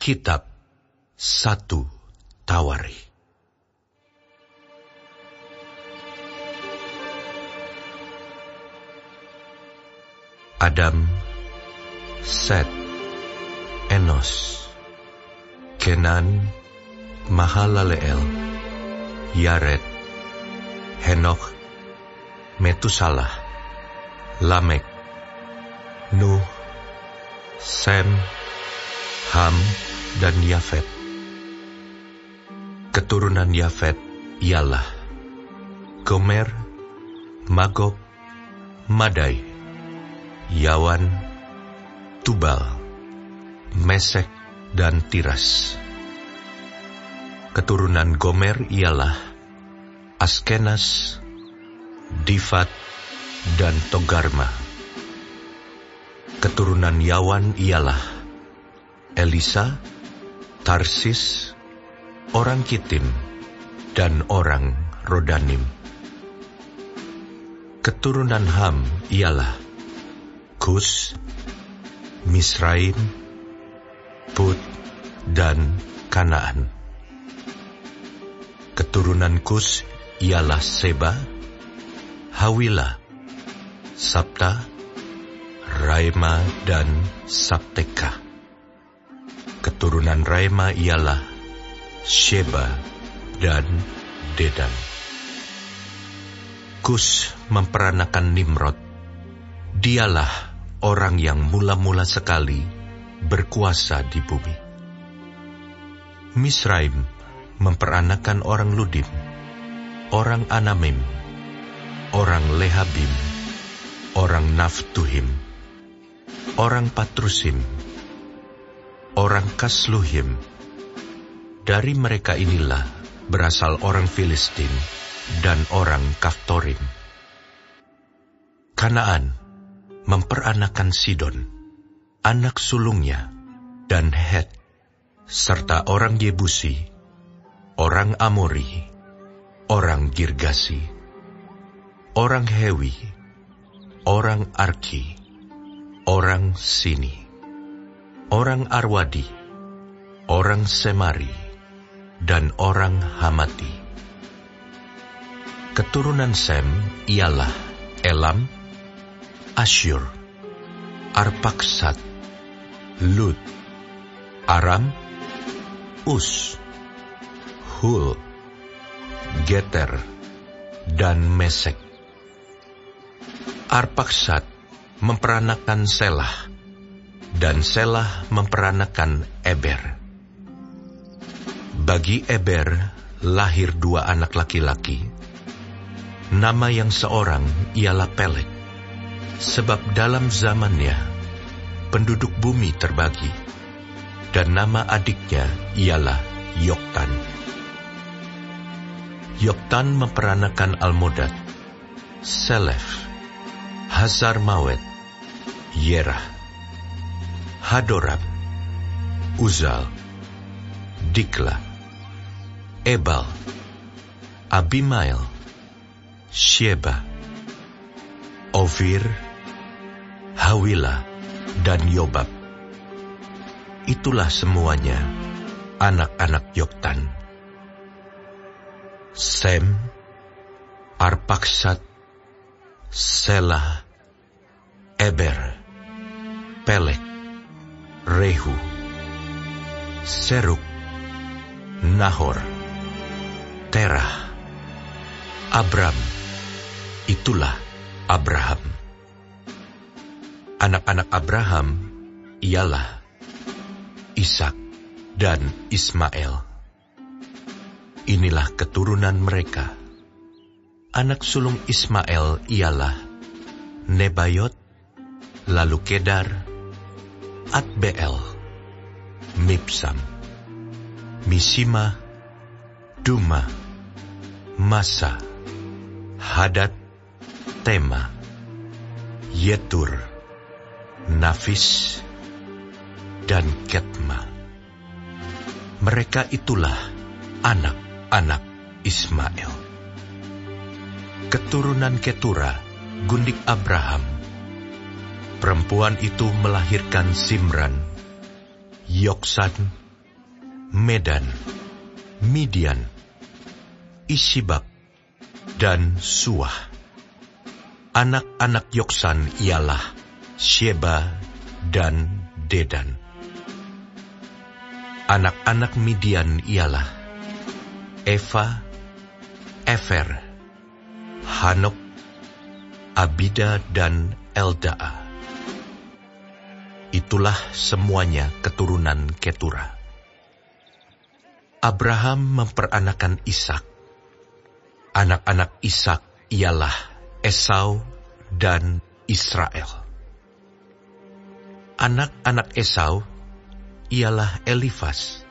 Kitab 1 Tawari. Adam, Set, Enos, Kenan, Mahalaleel, Yared, Henokh, Metusalah, Lamek, Nuh, Sem, Ham, dan Yafet. Keturunan Yafet ialah Gomer, Magog, Madai, Yawan, Tubal, Mesek, dan Tiras. Keturunan Gomer ialah Askenas, Difat, dan Togarma. Keturunan Yawan ialah Elisa, Tarsis, orang Kitim, dan orang Rodanim. Keturunan Ham ialah Kus, Misraim, Put, dan Kanaan. Keturunan Kus ialah Seba, Hawila, Sabta, Raima, dan Sabteka. Keturunan Raima ialah Sheba dan Dedan. Kus memperanakan Nimrod. Dialah orang yang mula-mula sekali berkuasa di bumi. Misraim memperanakan orang Ludim, orang Anamim, orang Lehabim, orang Naftuhim, orang Patrusim, orang Kasluhim. Dari mereka inilah berasal orang Filistin dan orang Kaftorim. Kanaan memperanakan Sidon, anak sulungnya, dan Het, serta orang Yebusi, orang Amori, orang Girgasi, orang Hewi, orang Arki, orang Sini, orang Arwadi, orang Semari, dan orang Hamati. Keturunan Sem ialah Elam, Asyur, Arpaksad, Lud, Aram, Us, Hul, Geter, dan Mesek. Arpaksad memperanakan Selah, dan Selah memperanakan Eber. Bagi Eber lahir 2 anak laki-laki. Nama yang seorang ialah Peleg, sebab dalam zamannya penduduk bumi terbagi, dan nama adiknya ialah Yoktan. Yoktan memperanakan Almodad, Selef, Hazar Mawet, Yerah, Hadoram, Uzal, Dikla, Ebal, Abimael, Sheba, Ovir, Hawila, dan Yobab. Itulah semuanya anak-anak Yoktan. Sem, Arpaksad, Selah, Eber, Peleg, Rehu, Seruk, Nahor, Terah, Abram. Itulah Abraham. Anak-anak Abraham ialah Ishak dan Ismail. Inilah keturunan mereka. Anak sulung Ismail ialah Nebayot, lalu Kedar, Adbeel, Mibsam, Mishima, Duma, Masa, Hadad, Tema, Yetur, Nafis, dan Ketma. Mereka itulah anak-anak Ismail. Keturunan Ketura, gundik Abraham. Perempuan itu melahirkan Simran, Yoksan, Medan, Midian, Ishibak, dan Suah. Anak-anak Yoksan ialah Sheba dan Dedan. Anak-anak Midian ialah Eva, Efer, Hanok, Abida, dan Eldaa. Itulah semuanya keturunan Ketura. Abraham memperanakan Ishak. Anak-anak Ishak ialah Esau dan Israel. Anak-anak Esau ialah Elifas,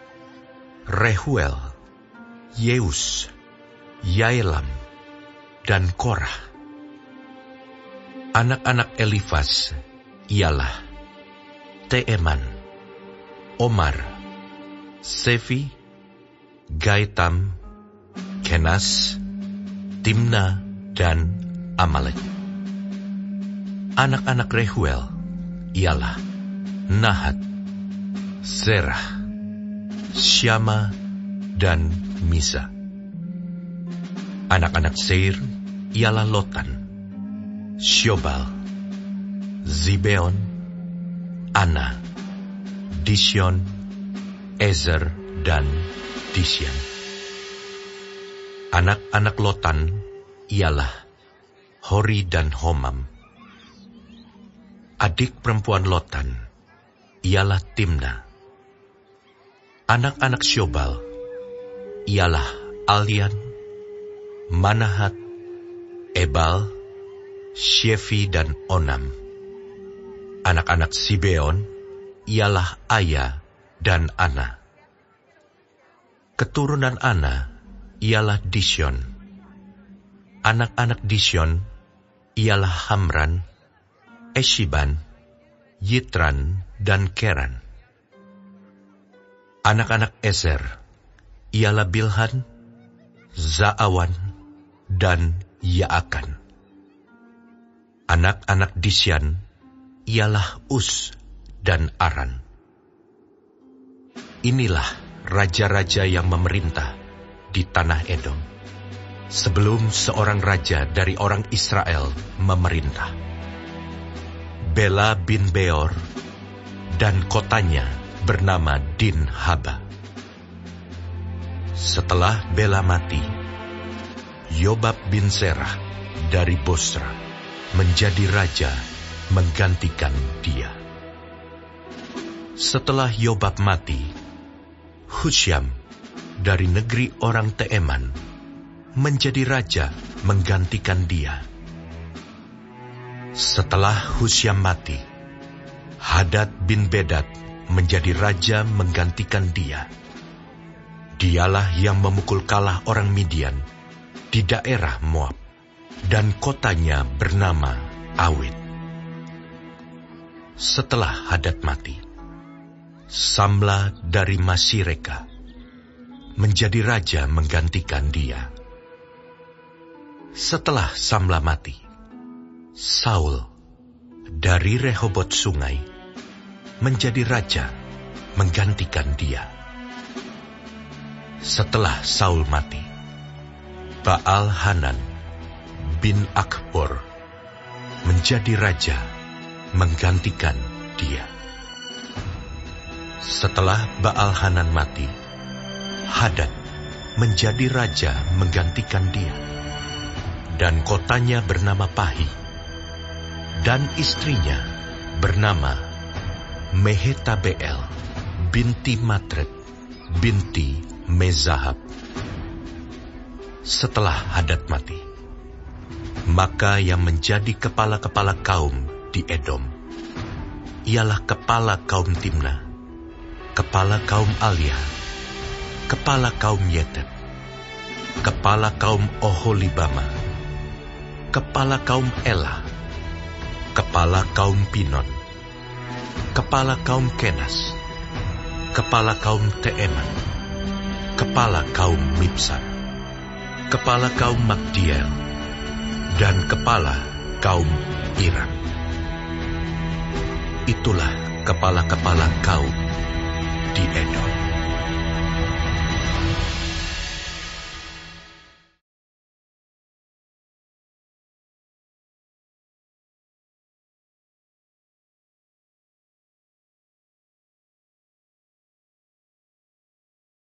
Rehuel, Yeus, Yaelam, dan Korah. Anak-anak Elifas ialah Teeman, Omar, Sefi, Gaitam, Kenas, Timna, dan Amalek. Anak-anak Rehuel ialah Nahat, Zerah, Syama, dan Misa. Anak-anak Seir ialah Lotan, Syobal, Zibeon, Ana, Disyon, Ezer, dan Disyan. Anak-anak Lotan ialah Hori dan Homam. Adik perempuan Lotan ialah Timna. Anak-anak Syobal ialah Alian, Manahat, Ebal, Shefi, dan Onam. Anak-anak Sibeon ialah Aya dan Ana. Keturunan Ana ialah Disyon. Anak-anak Disyon ialah Hamran, Eshiban, Yitran, dan Keran. Anak-anak Ezer ialah Bilhan, Zaawan, dan Yaakan. Anak-anak Disyan ialah Us dan Aran. Inilah raja-raja yang memerintah di tanah Edom, sebelum seorang raja dari orang Israel memerintah. Bela bin Beor, dan kotanya bernama Dinhaba. Setelah Bela mati, Yobab bin Serah dari Bosra menjadi raja menggantikan dia. Setelah Yobab mati, Husyam dari negeri orang Teeman menjadi raja menggantikan dia. Setelah Husyam mati, Hadad bin Bedad menjadi raja menggantikan dia. Dialah yang memukul kalah orang Midian di daerah Moab, dan kotanya bernama Awit. Setelah Hadad mati, Samla dari Masireka menjadi raja menggantikan dia. Setelah Samla mati, Saul dari Rehobot Sungai menjadi raja menggantikan dia. Setelah Saul mati, Baal-Hanan bin Akbor menjadi raja menggantikan dia. Setelah Baal-Hanan mati, Hadad menjadi raja menggantikan dia, dan kotanya bernama Pahi, dan istrinya bernama Mehetabeel binti Matred binti Mezahab. Setelah Hadad mati, maka yang menjadi kepala-kepala kaum di Edom ialah kepala kaum Timna, kepala kaum Alia, kepala kaum Yetet, kepala kaum Oholibama, kepala kaum Ela, kepala kaum Pinon, kepala kaum Kenas, kepala kaum Teeman, kepala kaum Mibsar, kepala kaum Magdiel, dan kepala kaum Iram. Itulah kepala-kepala kaum di Edom.